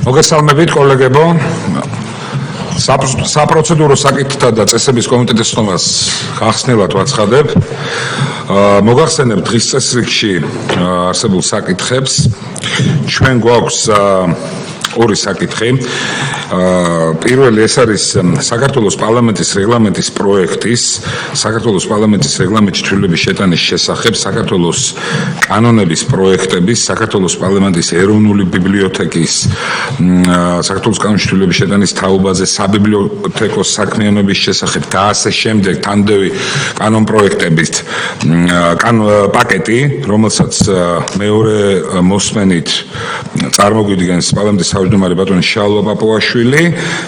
მოგესალმებით კოლეგებო. საპროცედურო საკითხთა და წესების კომიტეტის ხომას ხახსნილად ვაცხადებ. მოგახსენებთ დღის წესრიგში არსებულ საკითხებს. ჩვენ გვაქვს ორი საკითხი. პირველი ეს არის საქართველოს პარლამენტის რეგლამენტის პროექტის, საქართველოს პარლამენტის რეგლამენტში ცვლილების შეტანის შესახებ, საქართველოს კანონების პროექტების, საქართველოს პარლამენტის ეროვნული ბიბლიოთეკის, საქართველოს კანონში ცვლილების შეტანის თაობაზე, საბიბლიოთეკო საქმიანობის შესახებ და ასე შემდეგ თანდევი კანონ პროექტების პაკეტი, რომელსაც მეორე მოსმენით წარმოგვიდგენს პარლამენტის თავმჯდომარე ბატონი შალვა პაპუაშვილი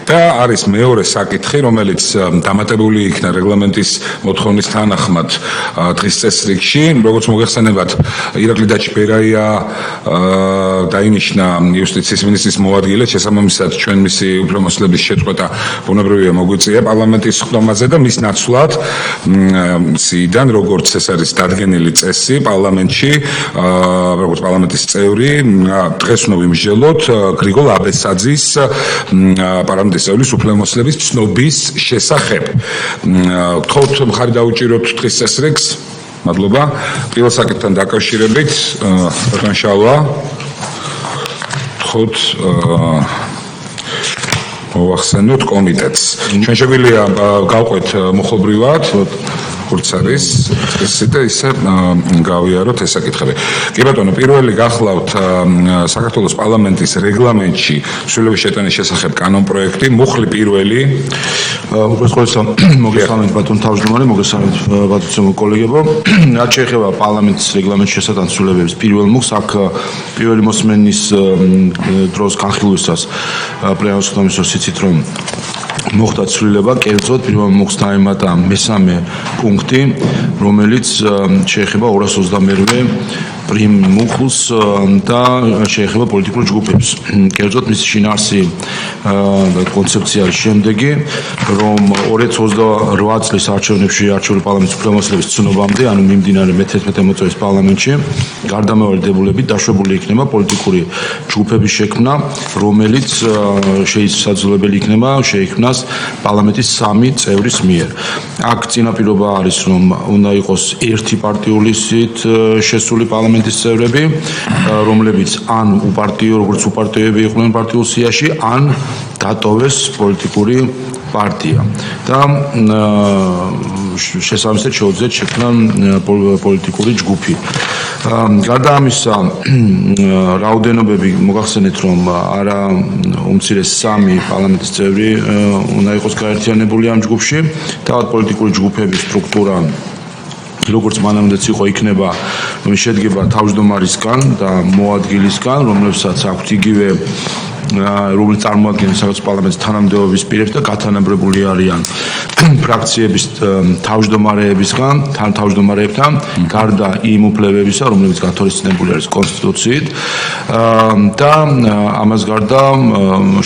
და არის მეორე საკითხი, რომელიც დამატებული იქნა რეგლამენტის მოთხოვნის თანახმად დღის წესრიგში. როგორც მოგეხსენებათ, ირაკლი დაჩბერაია დაინიშნა იუსტიციის მინისტრის მოადგილედ, შესაბამისად ჩვენ მისი უფლებამოსილების შეწყვეტა ბუნებრივია მოგვიწია პარლამენტის ხდომაზე და მის ნაცვლად მისიდან, როგორც ეს არის დადგენილი წესი პარლამენტში, როგორც პარლამენტის წევრი, დღეს უნდა ვიმსჯელოთ გრიგოლ აბესაძის პარლამენტის წევრის უფლებამოსილების ცნობის შესახებ. გთხოვთ მხარი დაუჭიროთ დღის წესრიგს. მადლობა. პირველ საკითხთან დაკავშირებით ბატონ შალვა, გთხოვთ მოვახსენოთ კომიტეტს. ჩვენ შეგვიძლია გავყვეთ მოხობრივად, როგორც არის წესი და ისე გავიაროთ ეს საკითხები. კი ბატონო, პირველი გახლავთ საქართველოს პარლამენტის რეგლამენტში ცვლილების შეტანის შესახებ კანონ პროექტი, მუხლი პირველი. უბრალოდ ყოველსა მოგესალმებით ბატონ თავმჯდომარე, მოგესალმებით ბატონო კოლეგებო. რაც შეეხება პარლამენტის რეგლამენტში შესატან ცვლილებების პირველ მუხლს, აქ პირველი მოსმენის დროს განხილვისას პლენარის ხდომის დროს იცით რომ მოხდა ცვლილება, კერძოდ პირველ მუხლს დაემატა მესამე პუნქტი, რომელიც შეეხება 222 პრიმ მუხლს და შეეხება პოლიტიკურ ჯგუფებს. კერძოდ მისი შინაარსი კონცეფცია არის შემდეგი, რომ 2028 წლის არჩევნებში არჩეული პარლამენტის უფლებამოსილების ცნობამდე, ანუ მიმდინარე მე-11 მოწვევის პარლამენტში, გარდამავალი დებულებით დაშვებული იქნება პოლიტიკური ჯგუფების შექმნა, რომელიც შესაძლებელი იქნება შეიქმნას პარლამენტის 3 წევრის მიერ. აქ წინაპირობა არის, რომ უნდა იყოს ერთი პარტიული სით შესული პარლამენტის წევრები, რომლებიც ან უპარტიო, როგორც უპარტიოები იყვნენ პარტიულ სიაში, ან დატოვეს პოლიტიკური პარტია და შესაბამისად შეუძლიათ შექმნა პოლიტიკური ჯგუფი. გარდა ამისა, რაოდენობები მოგახსენეთ, რომ არა უმცირეს 3 პარლამენტის წევრი უნდა იყოს გაერთიანებული ამ ჯგუფში. თავად პოლიტიკური ჯგუფების სტრუქტურა როგორც მანამდეც იყო, იქნება შედგება თავმჯდომარისგან და მოადგილისგან, რომლებსაც აქვთ იგივე რომელიც წარმოადგენს საქართველოს პარლამენტის თანამდებობის პირებს და გათანაბრებული არიან ფრაქციების თავმჯდომარეებისგან, თავმჯდომარეებთან, გარდა იმ უფლებებისა, რომლებიც გათვალისწინებული არის კონსტიტუციით და ამას გარდა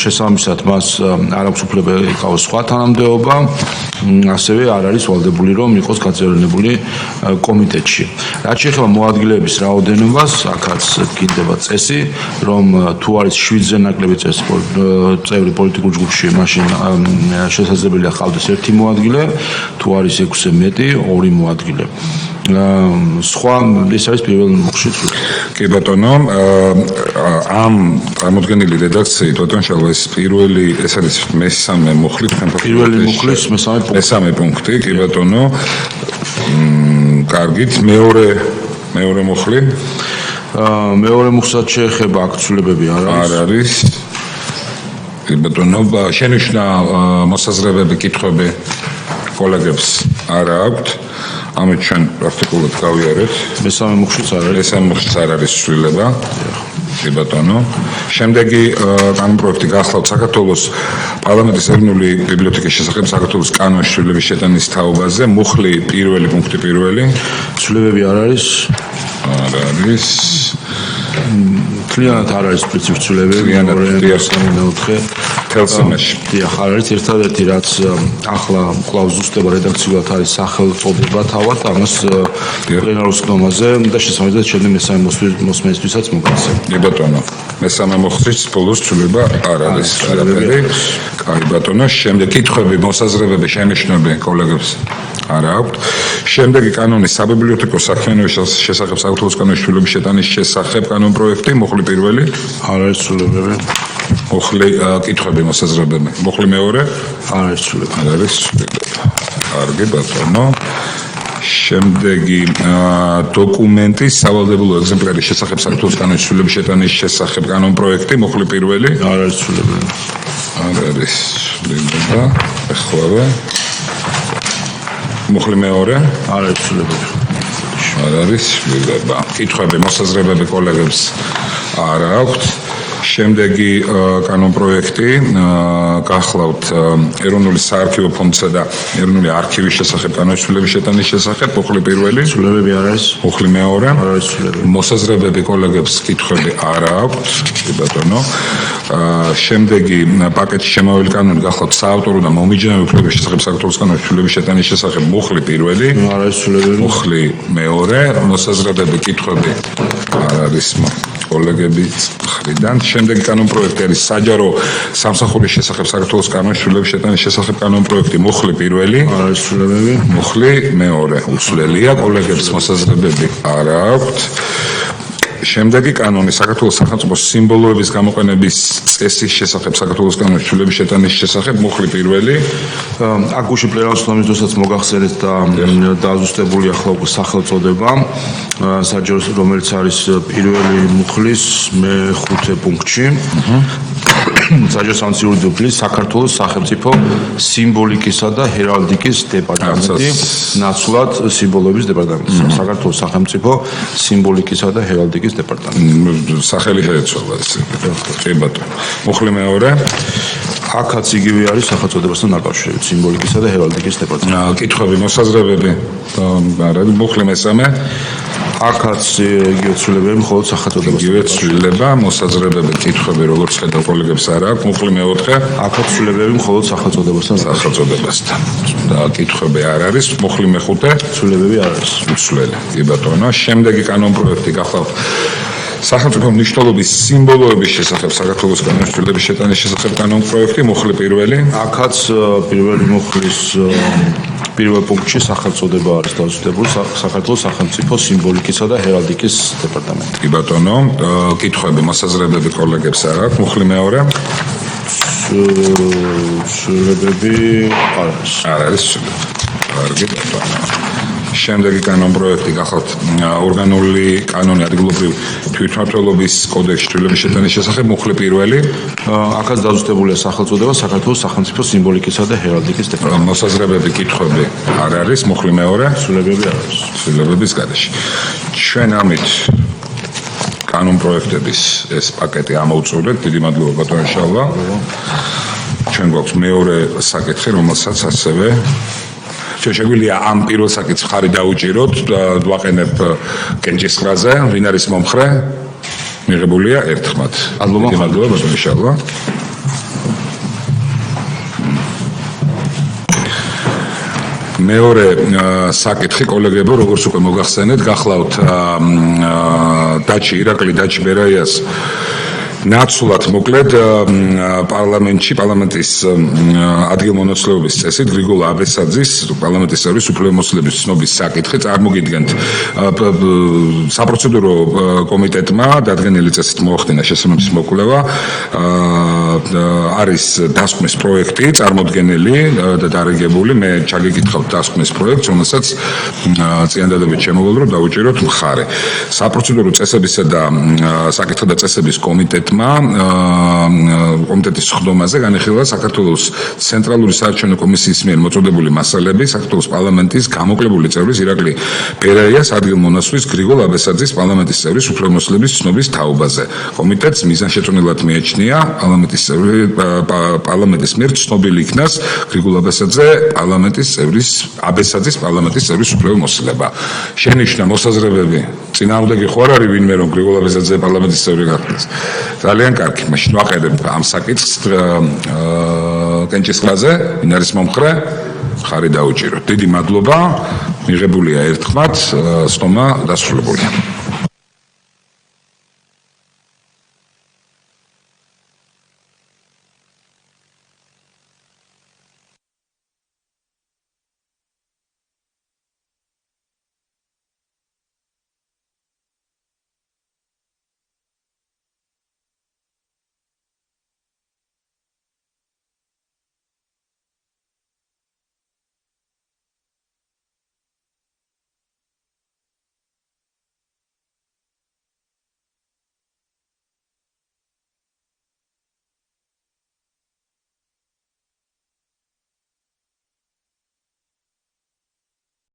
შესაბამისად მას არ აქვს უფლება იყავოს სხვა თანამდებობა, ასევე არ არის ვალდებული რომ იყოს გაწევრიანებული კომიტეტში. რაც შეეხება მოადგილეების რაოდენობას, აქაც გინდება წესი, რომ თუ არის 7-ზე ნაკლები წევრი პოლიტიკურ ჯგუფში, მაშინ შესაძლებელია ყავდეს ერთი მოადგილე, თუ არის 6-ზე მეტი, 2 მოადგილე. სხვა ეს არის პირველი მუხლი. კი ბატონო, ამ წარმოდგენილი რედაქციით ბატონ შალვა ეს პირველი, ეს არის მესამე მუხლი, პირველი მუხლის მესამე პუნქტი, კი ბატონო. კარგით, მეორე მუხლი. მეორე მუხლსაც შეეხება აქ ცვლილებები არ არის. კი ბატონო, შენიშვნა მოსაზრებები, კითხვები კოლეგებს არ აქვთ. ამით ჩვენ პრაქტიკულად გავიარეთ. მესამე მუხლიც არ არის. მესამე მუხლიც არ არის ცვლილება. კი ბატონო. შემდეგი კანონ პროექტი გახლავთ საქართველოს პარლამენტის ეროვნული ბიბლიოთეკის შესახებ საქართველოს კანონში ცვლილების შეტანის თაობაზე. მუხლი პირველი პუნქტი პირველი. ცვლილებები არ არის. არ არის. თლიანად არ არის პრინციპი ცვლილებები. 14 ხელსიმაში. დიახ, არის ერთადერთი რაც ახლა კვლავ ზუსტება რედაქციულად არის სახელწოდება თავად, ამას პლენარულ სხდომაზე და შესაბამისად შემდეგ მესამე მოსმენისთვისაც მოგახსენე. კი ბატონო, მესამე მოხდის ბოლოს ცვლილება არ არის. კაი ბატონო, შემდეგ კითხვები, მოსაზრებები, შენიშვნები კოლეგებს არ აქვთ. შემდეგი კანონის საბიბლიოთეკო საქმიანობის შესახებ საქართველოს კანონის ცვლილების შეტანის შესახებ კანონპროექტი, მოხლი პირველი, არ არის ცვლილებები. მოხლი კითხვები, მოსაზრებები, მოხლი მეორე, არ არის ცვლილებები. არ არის ცვლილება. კარგი ბატონო. შემდეგი დოკუმენტის სავალდებულო ეგზემპლარის შესახებ საქართველოს კანონის ცვლილების შეტანის შესახებ კანონპროექტი, მოხლი პირველი, არ არის ცვლილებები. არ არის ცვლილება. ახლავე. მოხლი მეორე, არ არის ცვლილებები. არ არის ცვლილება. კითხვები, მოსაზრებები კოლეგებს არ აქვთ. შემდეგი კანონპროექტი გახლავთ ეროვნული საარქივო ფონდსა და ეროვნული არქივის შესახებ კანონის ცვლილების შეტანის შესახებ, მოხლი პირველი, ცვლილებები არ არის. მოხლი მეორე, არ არის ცვლილებები. მოსაზრებები კოლეგებს კითხვები არ აქვთ. კი ბატონო. შემდეგი პაკეტში შემავალი კანონი გახლავთ საავტორო და მომიჯნავე უფლებების შესახებ საქართველოს კანონის ცვლილების შეტანის შესახებ, მოხლი პირველი, არ არის ცვლილებები. მოხლი მეორე, მოსაზრებები კითხვები არ არის კოლეგების მხრიდან. შემდეგი კანონპროექტი არის საჯარო სამსახურის შესახებ საქართველოს კანონის ცვლილების შეტანის შესახებ კანონპროექტი, მოხლი პირველი, არ არის ცვლილებები. მოხლი მეორე, უცვლელია, კოლეგებს მოსაზრებები არ აქვთ. შემდეგი კანონი საქართველოს სახელმწიფოს სიმბოლოების გამოყენების წესის შესახებ საქართველოს კანონის ცვლილების შეტანის შესახებ, მოხლი პირველი, აქ გუშინ პლენარულ სხდომის დროსაც მოგახსენეთ და დააზუსტებული ახლა უკვე სახელწოდება საჯარო, რომელიც არის პირველი მუხლის მე-5 პუნქტში. საჯარო სამცირული დუბლის საქართველოს სახელმწიფო სიმბოლიკისა და ჰერალდიკის დეპარტამენტი, ნაცვლად სიმბოლოების დეპარტამენტი. საქართველოს სახელმწიფო სიმბოლიკისა და ჰერალდიკის დეპარტამენტი. სახელი შეეცვალა ესე. კი ბატონო. მოხლი მეორე, აქაც იგივე არის სახელწოდებასთან დაკავშირებით სიმბოლიკისა და ჰერალდიკის დეპარტამენტი. კითხვები, მოსაზრებები, არ არის, მოხლი მესამე, აქაც იგივე ცვლილებები მხოლოდ სახელწოდებასთან. იგივე ცვლილება, მოსაზრებები, კითხვები, როგორც ხედავ კოლეგებს არ აქვს, მოხლი მეოთხე, აქაც ცვლილებები მხოლოდ სახელწოდებასთან. სახელწოდებასთან. და კითხვები არ არის, მოხლი მეხუთე, ცვლილებები არ არის. უცვლელი. კი ბატონო, შემდეგი კანონპროექტი გახლავთ სახელმწიფო მნიშვნელობის სიმბოლოების შესახებ საქართველოს კანონის ცვლილების შეტანის შესახებ კანონპროექტი, მოხლი პირველი, აქაც პირველი მუხლის პირველ პუნქტში სახელწოდება არის დაზუსტებული საქართველოს სახელმწიფო სიმბოლიკისა და ჰერალდიკის დეპარტამენტი. კი ბატონო, კითხვები, მოსაზრებები კოლეგებს არ აქვს, მოხლი მეორე, ცვლილებები არ არის. არ არის ცვლილება. კარგი ბატონო. შემდეგი კანონპროექტი გახლავთ ორგანული კანონი ადგილობრივ თვითმმართველობის კოდექსში ცვლილების შეტანის შესახებ, მოხლი პირველი, აქაც დაზუსტებულია სახელწოდება საქართველოს სახელმწიფო სიმბოლიკისა და ჰერალდიკის დეპარტამენტი. მოსაზრებები, კითხვები არ არის, მოხლი მეორე, ცვლილებები არ არის. ცვლილების გარეშე. ჩვენ ამით კანონპროექტების ეს პაკეტი ამოვწურეთ. დიდი მადლობა ბატონო შალვა. ჩვენ გვაქვს მეორე საკითხი, რომელსაც ასევე შეგვიძლია ამ პირველ საკითხს ხარი დაუჭიროთ და ვაყენებ კენჭისყრაზე, ვინ არის მომხრე? მიღებულია ერთხმად. დიდი მადლობა ბატონო შალვა. მეორე საკითხი კოლეგებო, როგორც უკვე მოგახსენეთ, გახლავთ დაჩი ირაკლი დაჩი ბერაიას ნაცვლად მოკლედ პარლამენტის ადგილმონაცვლეობის წესით გრიგოლ აბესაძის პარლამენტის წევრის უფლებამოსილების ცნობის საკითხი წარმოგიდგენთ საპროცედურო კომიტეტმა დადგენილი წესით მოახდინა შესაბამისი მოკვლევა. არის დასკვნის პროექტი წარმოდგენილი და დარიგებული. მე ჩაგიკითხავთ დასკვნის პროექტს, რომელსაც წინადადებით შემოვალ რომ დაუჭიროთ მხარე. საპროცედურო წესებისა და საკითხთა და წესების კომიტეტის სხდომაზე განიხილვა საქართველოს ცენტრალური საარჩევნო კომისიის მიერ მოწოდებული მასალები საქართველოს პარლამენტის გამოკლებული წევრის ირაკლი ბერაიას ადგილმონაცვლის გრიგოლ აბესაძის პარლამენტის წევრის უფლებამოსილების ცნობის თაობაზე. კომიტეტს მიზანშეწონილად მიაჩნია პარლამენტის მიერ ცნობილი იქნას გრიგოლ აბესაძის პარლამენტის წევრის უფლებამოსილება. შენიშვნა, მოსაზრებები, წინააღმდეგი ხო არ არის ვინმე რომ გრიგოლ აბესაძე პარლამენტის წევრი გახდეს? ძალიან კარგი. მაშინ ვაყენებ ამ საკითხს კენჭისყრაზე, ვინ არის მომხრე? ხარი დაუჭიროთ. დიდი მადლობა. მიღებულია ერთხმად სტომა დასრულებულია.